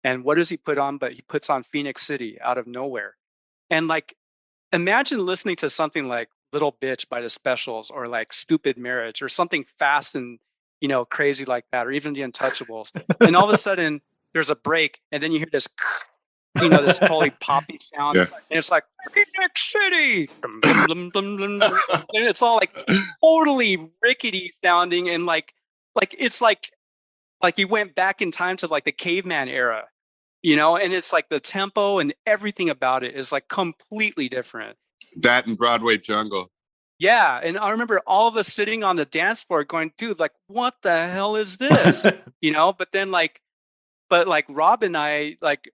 And what does he put on? But he puts on Phoenix City out of nowhere. And like, imagine listening to something like Little Bitch by the Specials or like Stupid Marriage or something fast and, crazy like that, or even the Untouchables. And all of a sudden there's a break and then you hear this, this totally poppy sound. Yeah. And it's like, Phoenix City. And it's all like totally rickety sounding. And it's like he went back in time to like the caveman era, and it's like the tempo and everything about it is like completely different. That and Broadway Jungle. Yeah. And I remember all of us sitting on the dance floor going, dude, like, what the hell is this? But then but like Rob and I, like,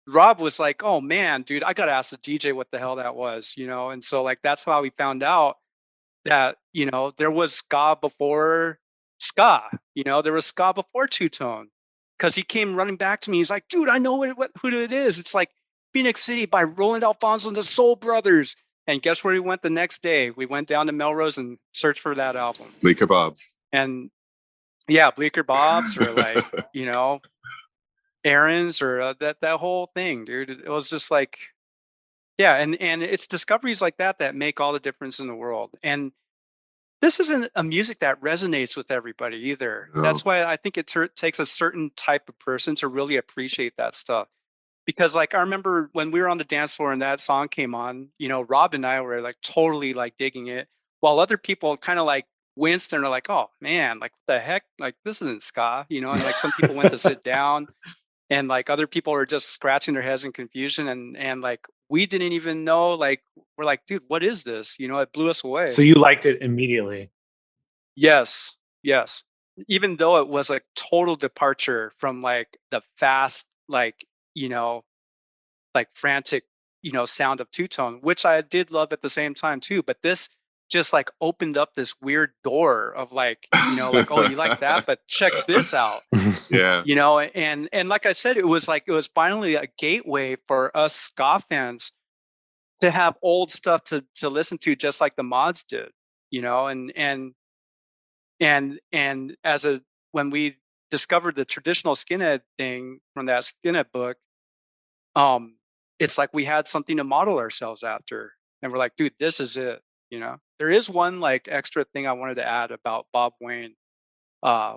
Rob was like, oh man, dude, I got to ask the DJ what the hell that was, And so, like, that's how we found out that, there was ska before ska, there was ska before two tone. Cause he came running back to me. He's like, dude, I know who it is. It's like Phoenix City by Roland Alfonso and the Soul Brothers. And guess where we went the next day? We went down to Melrose and searched for that album. Bleecker Bob's. And yeah, Bleecker Bob's or like, Aaron's or that whole thing, dude. It was just like, yeah. And it's discoveries like that make all the difference in the world. And this isn't a music that resonates with everybody either. No. That's why I think it takes a certain type of person to really appreciate that stuff. Because like I remember when we were on the dance floor and that song came on, Rob and I were like totally like digging it, while other people kind of like winced and are like, "Oh man, like what the heck? Like this isn't ska," And like some people went to sit down, and like other people were just scratching their heads in confusion, and like we didn't even know. Like we're like, "Dude, what is this?" It blew us away. So you liked it immediately? Yes, yes. Even though it was a total departure from like the fast, like, like frantic, sound of two tone, which I did love at the same time too. But this just like opened up this weird door of like, like, oh, you like that, but check this out. Yeah. And like I said, it was finally a gateway for us ska fans to have old stuff to listen to, just like the mods did, and when we discovered the traditional skinhead thing from that skinhead book, it's like we had something to model ourselves after, and we're like, dude, this is it. There is one like extra thing I wanted to add about Bob Wayne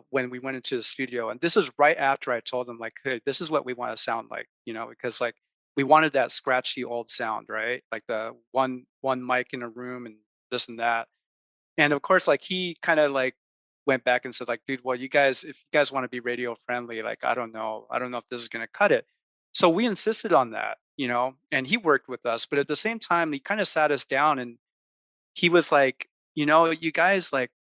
when we went into the studio, and this is right after I told him like, hey, this is what we want to sound like, because like we wanted that scratchy old sound, right? Like the one mic in a room and this and that. And of course, like he kind of like went back and said like, dude, well, if you guys want to be radio friendly, like, I don't know if this is going to cut it. So we insisted on that, and he worked with us, but at the same time, he kind of sat us down and he was like, you guys, like,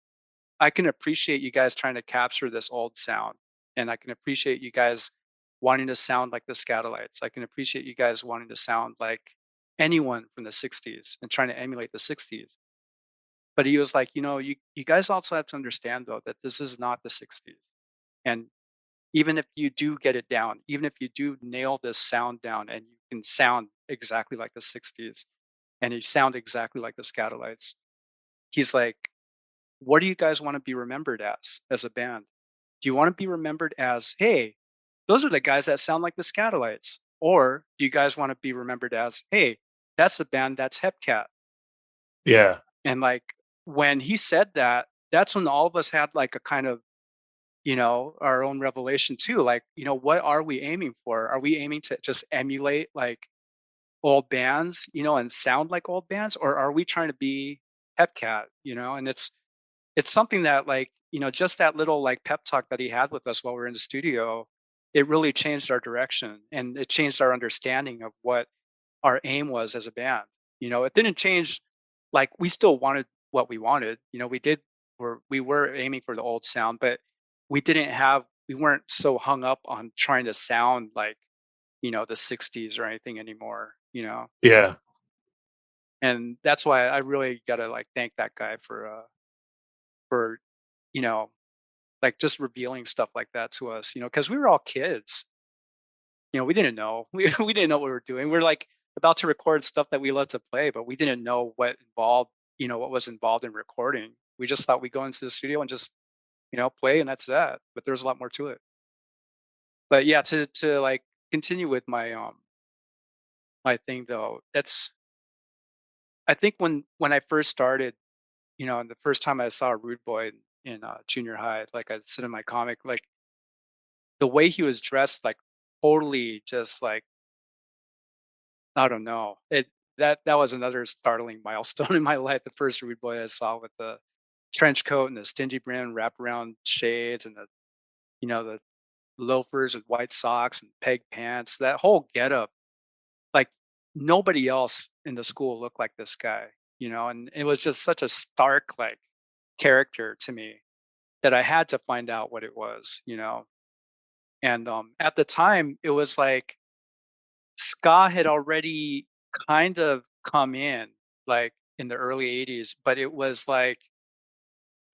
I can appreciate you guys trying to capture this old sound, and I can appreciate you guys wanting to sound like the Scatolites. I can appreciate you guys wanting to sound like anyone from the 60s and trying to emulate the 60s. But he was like, you guys also have to understand though that this is not the 60s. And even if you do get it down, even if you do nail this sound down and you can sound exactly like the 60s and you sound exactly like the Scatolites, he's like, what do you guys want to be remembered as a band? Do you want to be remembered as, hey, those are the guys that sound like the Scatolites? Or do you guys want to be remembered as, hey, that's the band that's Hepcat? Yeah. And like when he said that, that's when all of us had like a kind of, our own revelation too. Like, what are we aiming for? Are we aiming to just emulate like old bands, and sound like old bands? Or are we trying to be Hepcat, And it's something that like, just that little like pep talk that he had with us while we were in the studio, it really changed our direction and it changed our understanding of what our aim was as a band. It didn't change, like we still wanted what we wanted. We were aiming for the old sound, but we weren't so hung up on trying to sound like, the 60s or anything anymore, Yeah. And that's why I really gotta like thank that guy for, like just revealing stuff like that to us, because we were all kids. We didn't know. We didn't know what we were doing. We're like about to record stuff that we love to play, but we didn't know what was involved in recording. We just thought we'd go into the studio and just, play and that's that. But there's a lot more to it. But yeah, to like continue with my thing though. I think when I first started, and the first time I saw a Rude Boy in junior high, like I said in my comic, like the way he was dressed, like totally just like I don't know. That was another startling milestone in my life. The first Rude Boy I saw with the trench coat and the stingy brim wraparound shades and the loafers with white socks and peg pants. That whole getup, like nobody else in the school looked like this guy, and it was just such a stark like character to me that I had to find out what it was. And at the time it was like ska had already kind of come in like in the early 80s, but it was like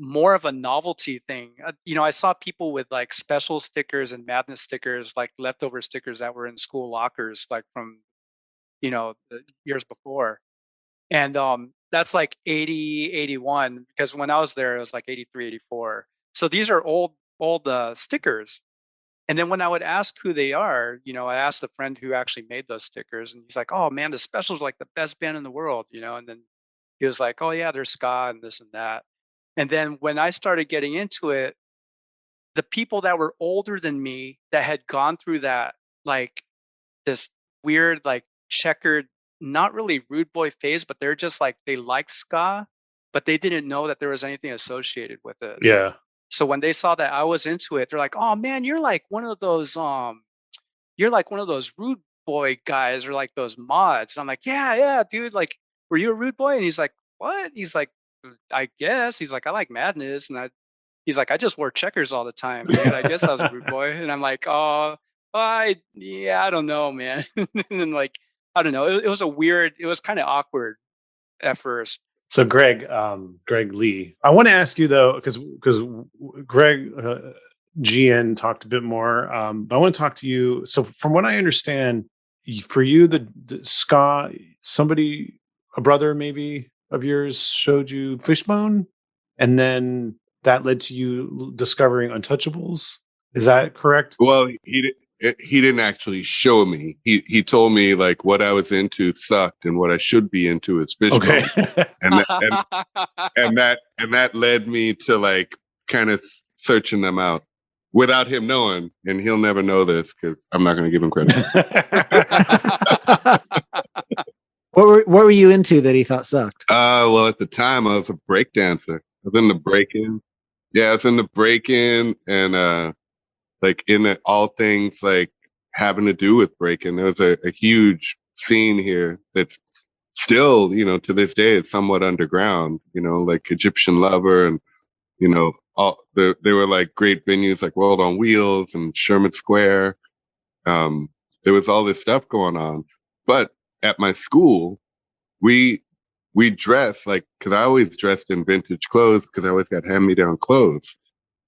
more of a novelty thing. I saw people with like special stickers and madness stickers, like leftover stickers that were in school lockers, like from the years before. And that's like 80, 81, because when I was there, it was like 83, 84. So these are old stickers. And then when I would ask who they are, I asked a friend who actually made those stickers, and he's like, "Oh man, the Specials are like the best band in the world." And then he was like, "Oh yeah, they're ska and this and that." And then when I started getting into it, the people that were older than me that had gone through that, like this weird, like checkered, not really rude boy phase, but they're just like they like ska, but they didn't know that there was anything associated with it. Yeah. So when they saw that I was into it, they're like, "Oh man, you're like one of those rude boy guys or like those mods." And I'm like, "Yeah, yeah, dude. Like, were you a rude boy?" And he's like, "What?" He's like, "I guess." He's like, "I like madness." He's like, "I just wore checkers all the time, dude. I guess I was a rude boy." And I'm like, "Oh, yeah, I don't know, man." And then like, I don't know. It was it was kind of awkward at first. So Greg Lee, I want to ask you though, because Greg GN talked a bit more. But I want to talk to you. So from what I understand, for you, the ska, somebody, a brother maybe of yours showed you Fishbone, and then that led to you discovering Untouchables. Is that correct? Well, he didn't actually show me. He told me like what I was into sucked and what I should be into is Fishbone. Okay. And that led me to like kind of searching them out without him knowing, and he'll never know this because I'm not going to give him credit. What were you into that he thought sucked? Well, at the time I was a break dancer. I was in the break-in. Yeah, I was in the break-in and like all things like having to do with breaking. There was a huge scene here that's still, to this day, it's somewhat underground, like Egyptian Lover and, there were like great venues like World on Wheels and Sherman Square. There was all this stuff going on. But at my school, we dressed like, cause I always dressed in vintage clothes because I always got hand-me-down clothes.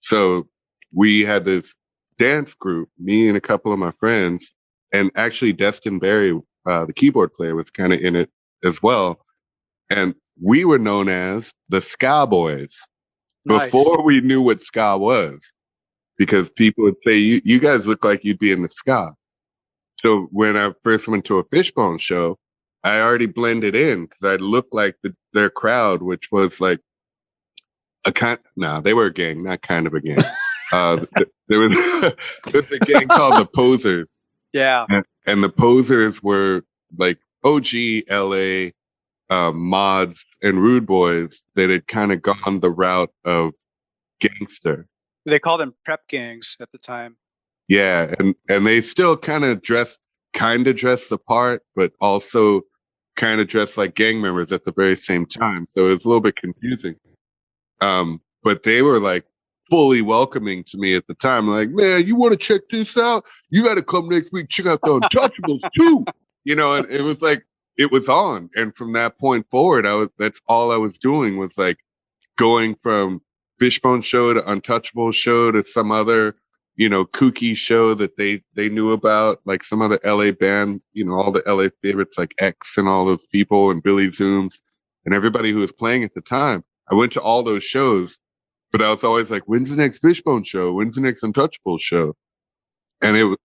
So we had this dance group, me and a couple of my friends, and actually Destin Barry, the keyboard player, was kind of in it as well. And we were known as the Ska Boys Nice. before we knew what ska was, because people would say, you guys look like you'd be in the ska. So when I first went to a Fishbone show, I already blended in because I looked like their crowd, which was like they were a gang, not kind of a gang. There was a gang called the Posers. Yeah. And the Posers were like OG LA mods and rude boys that had kind of gone the route of gangster. They called them prep gangs at the time. Yeah, and they still kind of dress the part, but also kind of dress like gang members at the very same time. So it was a little bit confusing. But they were like fully welcoming to me at the time. Like, "Man, you want to check this out? You got to come next week. Check out the Untouchables too." And it was like, it was on. And from that point forward, that's all I was doing was like going from Fishbone show to Untouchables show to some other, kooky show that they knew about, like some other LA band, all the LA favorites like X and all those people and Billy Zooms and everybody who was playing at the time. I went to all those shows, but I was always like, "When's the next Fishbone show? When's the next Untouchables show?" And